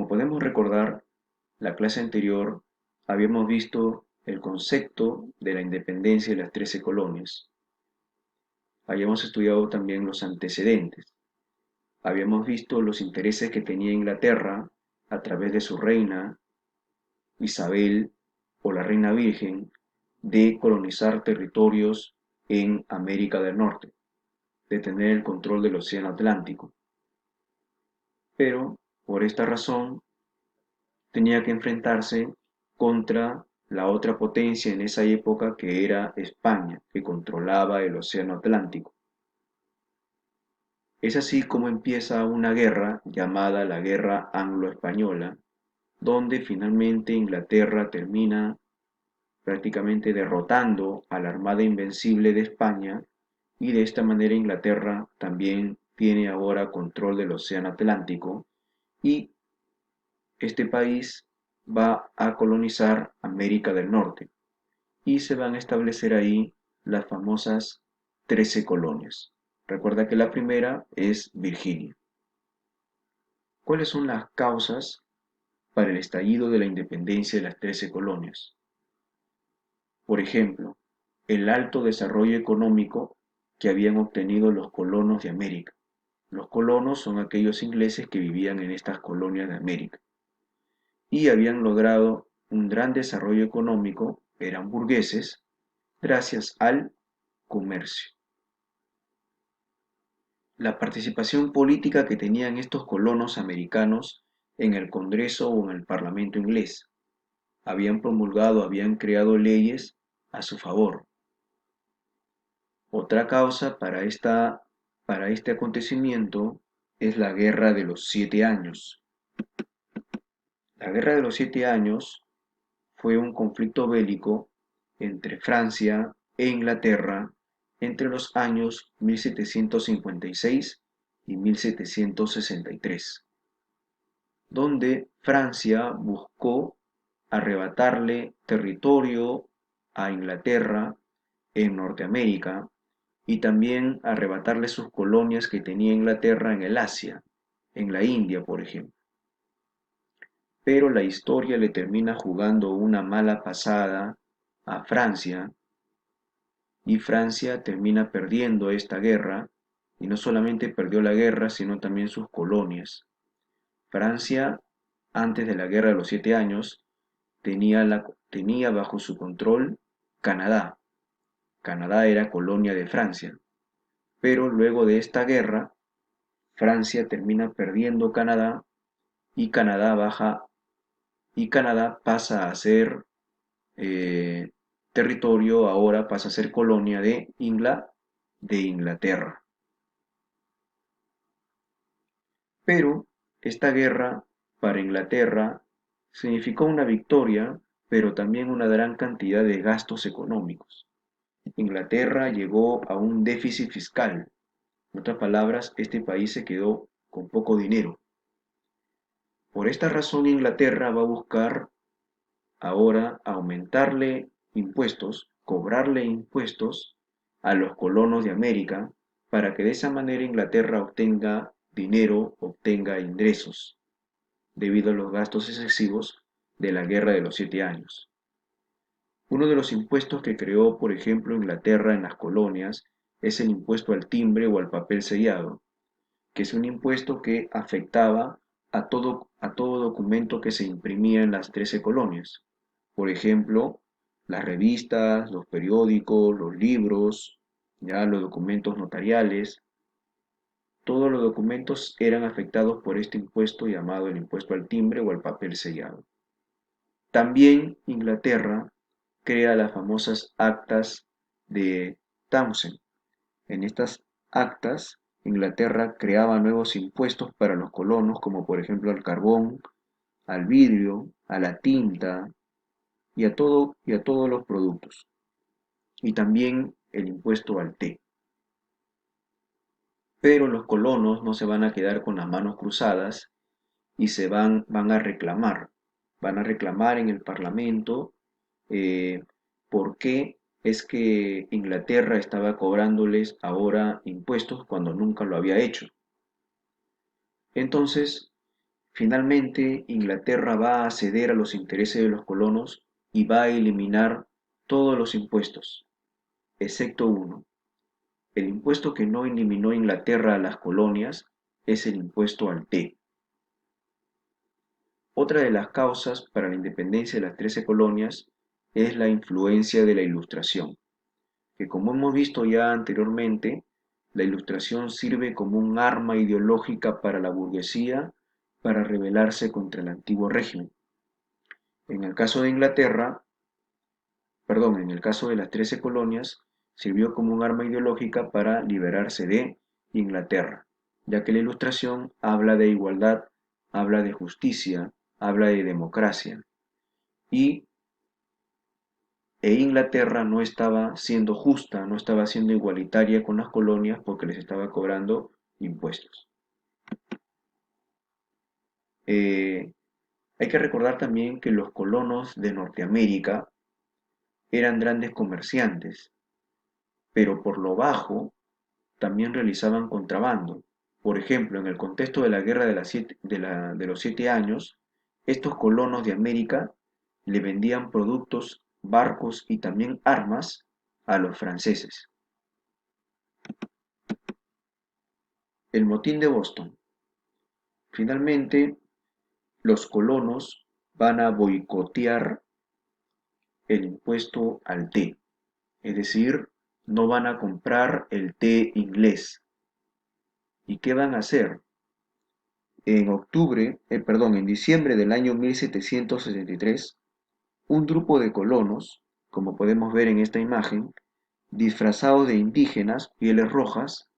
Como podemos recordar, la clase anterior habíamos visto el concepto de la independencia de las 13 colonias. Habíamos estudiado también los antecedentes. Habíamos visto los intereses que tenía Inglaterra a través de su reina Isabel o la Reina Virgen de colonizar territorios en América del Norte, de tener el control del Océano Atlántico. Pero por esta razón tenía que enfrentarse contra la otra potencia en esa época, que era España, que controlaba el Océano Atlántico. Es así como empieza una guerra llamada la Guerra Anglo-Española, donde finalmente Inglaterra termina prácticamente derrotando a la Armada Invencible de España, y de esta manera Inglaterra también tiene ahora control del Océano Atlántico, y este país va a colonizar América del Norte y se van a establecer ahí las famosas 13 colonias. Recuerda que la primera es Virginia. ¿Cuáles son las causas para el estallido de la independencia de las 13 colonias? Por ejemplo, el alto desarrollo económico que habían obtenido los colonos de América. Los colonos son aquellos ingleses que vivían en estas colonias de América y habían logrado un gran desarrollo económico, eran burgueses, gracias al comercio. La participación política que tenían estos colonos americanos en el Congreso o en el Parlamento inglés. Habían promulgado, habían creado leyes a su favor. Otra causa para este acontecimiento es la Guerra de los 7 Años. La Guerra de los 7 Años fue un conflicto bélico entre Francia e Inglaterra entre los años 1756 y 1763, donde Francia buscó arrebatarle territorio a Inglaterra en Norteamérica y también arrebatarle sus colonias que tenía Inglaterra en el Asia, en la India, por ejemplo. Pero la historia le termina jugando una mala pasada a Francia, y Francia termina perdiendo esta guerra, y no solamente perdió la guerra, sino también sus colonias. Francia, antes de la Guerra de los 7 Años, tenía bajo su control Canadá. Canadá era colonia de Francia, pero luego de esta guerra, Francia termina perdiendo Canadá, y Canadá pasa a ser territorio, ahora pasa a ser colonia de Inglaterra. Pero esta guerra para Inglaterra significó una victoria, pero también una gran cantidad de gastos económicos. Inglaterra llegó a un déficit fiscal. En otras palabras, este país se quedó con poco dinero. Por esta razón, Inglaterra va a buscar ahora aumentarle impuestos, cobrarle impuestos a los colonos de América, para que de esa manera Inglaterra obtenga dinero, obtenga ingresos, debido a los gastos excesivos de la Guerra de los 7 Años. Uno de los impuestos que creó, por ejemplo, Inglaterra en las colonias es el impuesto al timbre o al papel sellado, que es un impuesto que afectaba a todo documento que se imprimía en las 13 colonias. Por ejemplo, las revistas, los periódicos, los libros, ya los documentos notariales, todos los documentos eran afectados por este impuesto llamado el impuesto al timbre o al papel sellado. También Inglaterra crea las famosas actas de Townshend. En estas actas, Inglaterra creaba nuevos impuestos para los colonos, como por ejemplo al carbón, al vidrio, a la tinta y a todos los productos. Y también el impuesto al té. Pero los colonos no se van a quedar con las manos cruzadas y van a reclamar en el Parlamento eh, por qué es que Inglaterra estaba cobrándoles ahora impuestos cuando nunca lo había hecho. Entonces, Finalmente, Inglaterra va a ceder a los intereses de los colonos y va a eliminar todos los impuestos, excepto uno. El impuesto que no eliminó Inglaterra a las colonias es el impuesto al té. Otra de las causas para la independencia de las 13 colonias es la influencia de la Ilustración, que como hemos visto ya anteriormente, la Ilustración sirve como un arma ideológica para la burguesía para rebelarse contra el antiguo régimen. En el caso de Inglaterra, perdón, en el caso de las 13 colonias, sirvió como un arma ideológica para liberarse de Inglaterra, ya que la Ilustración habla de igualdad, habla de justicia, habla de democracia, y Inglaterra no estaba siendo justa, no estaba siendo igualitaria con las colonias porque les estaba cobrando impuestos. Eh, Hay que recordar también que los colonos de Norteamérica eran grandes comerciantes, pero por lo bajo también realizaban contrabando. Por ejemplo, en el contexto de la Guerra de los 7 años, estos colonos de América le vendían productos, barcos y también armas a los franceses. El motín de Boston. Finalmente, los colonos van a boicotear el impuesto al té, es decir, no van a comprar el té inglés. ¿Y qué van a hacer? En diciembre del año 1763, un grupo de colonos, como podemos ver en esta imagen, disfrazados de indígenas, pieles rojas,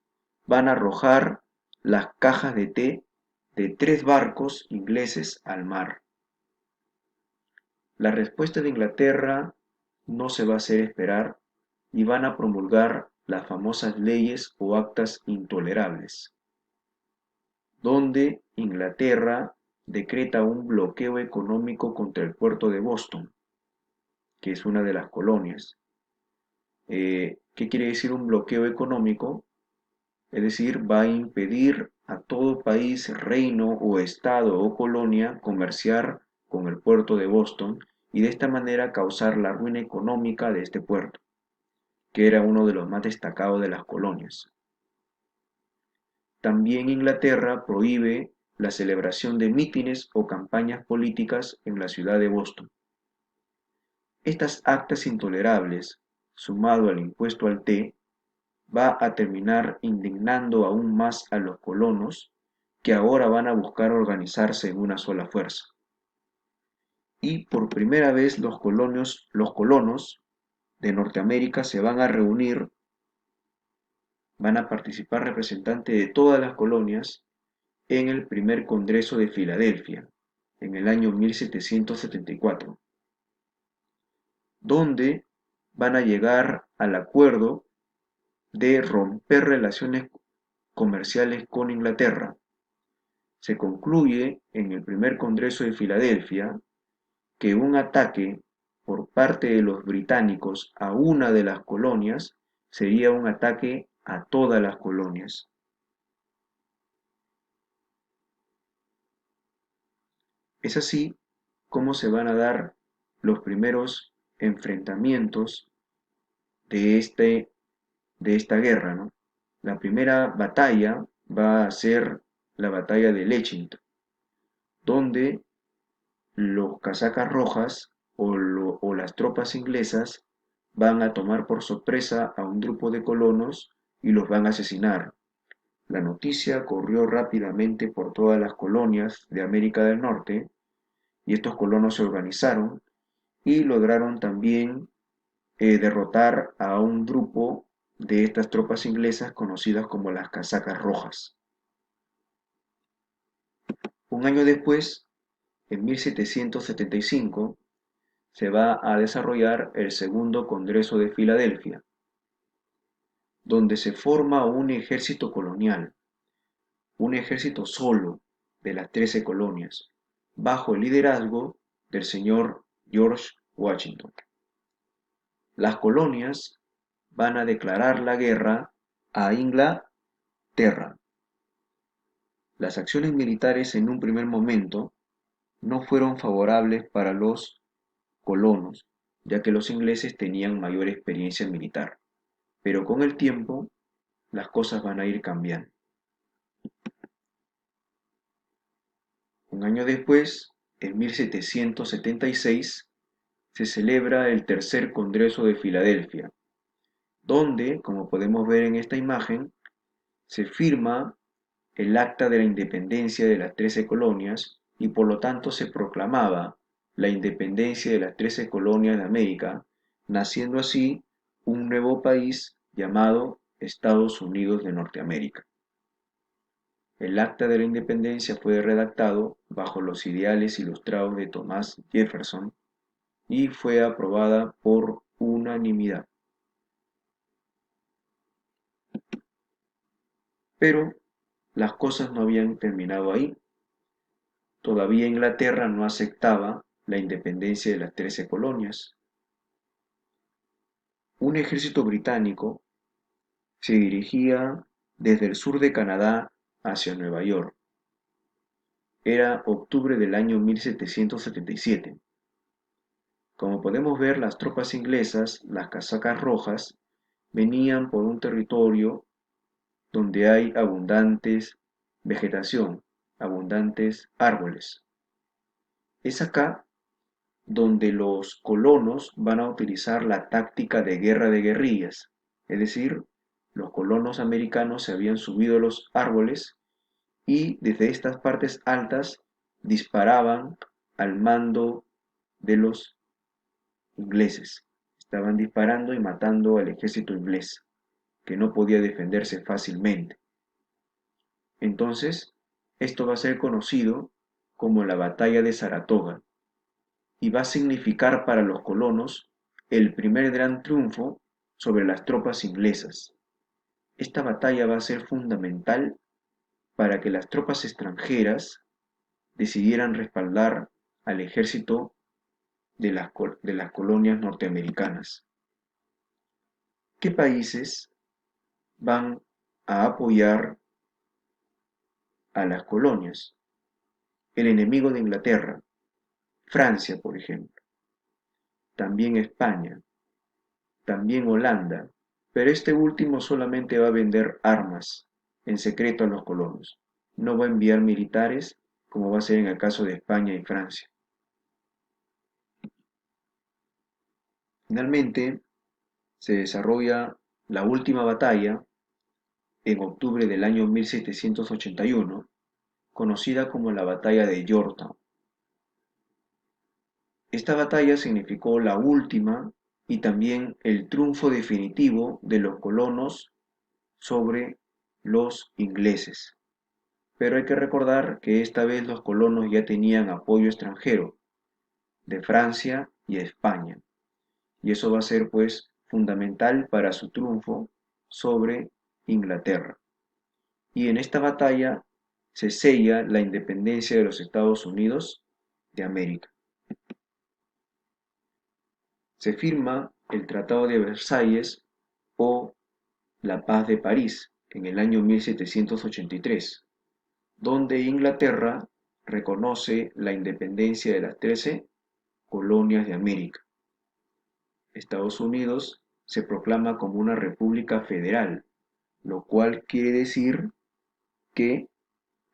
van a arrojar las cajas de té de 3 barcos ingleses al mar. La respuesta de Inglaterra no se va a hacer esperar y van a promulgar las famosas leyes o actas intolerables, donde Inglaterra decreta un bloqueo económico contra el puerto de Boston, que es una de las colonias. ¿Qué quiere decir un bloqueo económico? Es decir, va a impedir a todo país, reino o estado o colonia comerciar con el puerto de Boston y de esta manera causar la ruina económica de este puerto, que era uno de los más destacados de las colonias. También Inglaterra prohíbe la celebración de mítines o campañas políticas en la ciudad de Boston. Estas actas intolerables, sumado al impuesto al té, va a terminar indignando aún más a los colonos que ahora van a buscar organizarse en una sola fuerza. Y por primera vez los colonos de Norteamérica se van a reunir, van a participar representantes de todas las colonias en el primer Congreso de Filadelfia, en el año 1774, donde van a llegar al acuerdo de romper relaciones comerciales con Inglaterra. Se concluye en el primer Congreso de Filadelfia que un ataque por parte de los británicos a una de las colonias sería un ataque a todas las colonias. Es así como se van a dar los primeros enfrentamientos de, de esta guerra, ¿no? La primera batalla va a ser la batalla de Lexington, donde los casacas rojas o las tropas inglesas van a tomar por sorpresa a un grupo de colonos y los van a asesinar. La noticia corrió rápidamente por todas las colonias de América del Norte y estos colonos se organizaron y lograron también derrotar a un grupo de estas tropas inglesas conocidas como las casacas rojas. Un año después, en 1775, se va a desarrollar el segundo Congreso de Filadelfia, donde se forma un ejército colonial, un ejército solo de las 13 colonias, bajo el liderazgo del señor George Washington. Las colonias van a declarar la guerra a Inglaterra. Las acciones militares en un primer momento no fueron favorables para los colonos, ya que los ingleses tenían mayor experiencia militar. Pero con el tiempo, las cosas van a ir cambiando. Un año después, en 1776, se celebra el Tercer Congreso de Filadelfia, donde, como podemos ver en esta imagen, se firma el Acta de la Independencia de las 13 colonias y por lo tanto se proclamaba la independencia de las 13 colonias de América, naciendo así un nuevo país llamado Estados Unidos de Norteamérica. El Acta de la Independencia fue redactado bajo los ideales ilustrados de Thomas Jefferson y fue aprobada por unanimidad. Pero las cosas no habían terminado ahí. Todavía Inglaterra no aceptaba la independencia de las 13 colonias. Un ejército británico se dirigía desde el sur de Canadá hacia Nueva York. Era octubre del año 1777. Como podemos ver, las tropas inglesas, las casacas rojas, venían por un territorio donde hay abundantes vegetación, abundantes árboles. Es acá donde los colonos van a utilizar la táctica de guerra de guerrillas, es decir, los colonos americanos se habían subido a los árboles y desde estas partes altas disparaban al mando de los ingleses. Estaban disparando y matando al ejército inglés, que no podía defenderse fácilmente. Entonces, esto va a ser conocido como la Batalla de Saratoga y va a significar para los colonos el primer gran triunfo sobre las tropas inglesas. Esta batalla va a ser fundamental para que las tropas extranjeras decidieran respaldar al ejército de las colonias norteamericanas. ¿Qué países van a apoyar a las colonias? El enemigo de Inglaterra, Francia, por ejemplo, también España, también Holanda, pero este último solamente va a vender armas en secreto a los colonos. No va a enviar militares como va a ser en el caso de España y Francia. Finalmente, se desarrolla la última batalla en octubre del año 1781, conocida como la Batalla de Yorktown. Esta batalla significó la última y también el triunfo definitivo de los colonos sobre los ingleses. Pero hay que recordar que esta vez los colonos ya tenían apoyo extranjero de Francia y España, y eso va a ser pues fundamental para su triunfo sobre Inglaterra. Y en esta batalla se sella la independencia de los Estados Unidos de América. Se firma el Tratado de Versalles o la Paz de París en el año 1783, donde Inglaterra reconoce la independencia de las 13 colonias de América. Estados Unidos se proclama como una república federal, lo cual quiere decir que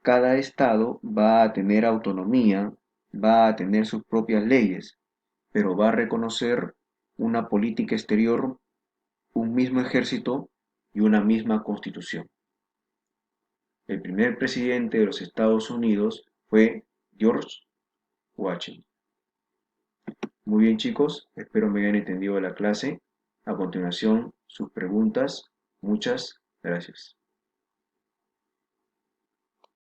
cada estado va a tener autonomía, va a tener sus propias leyes, pero va a reconocer una política exterior, un mismo ejército y una misma constitución. El primer presidente de los Estados Unidos fue George Washington. Muy bien chicos, espero me hayan entendido la clase. A continuación, sus preguntas. Muchas gracias.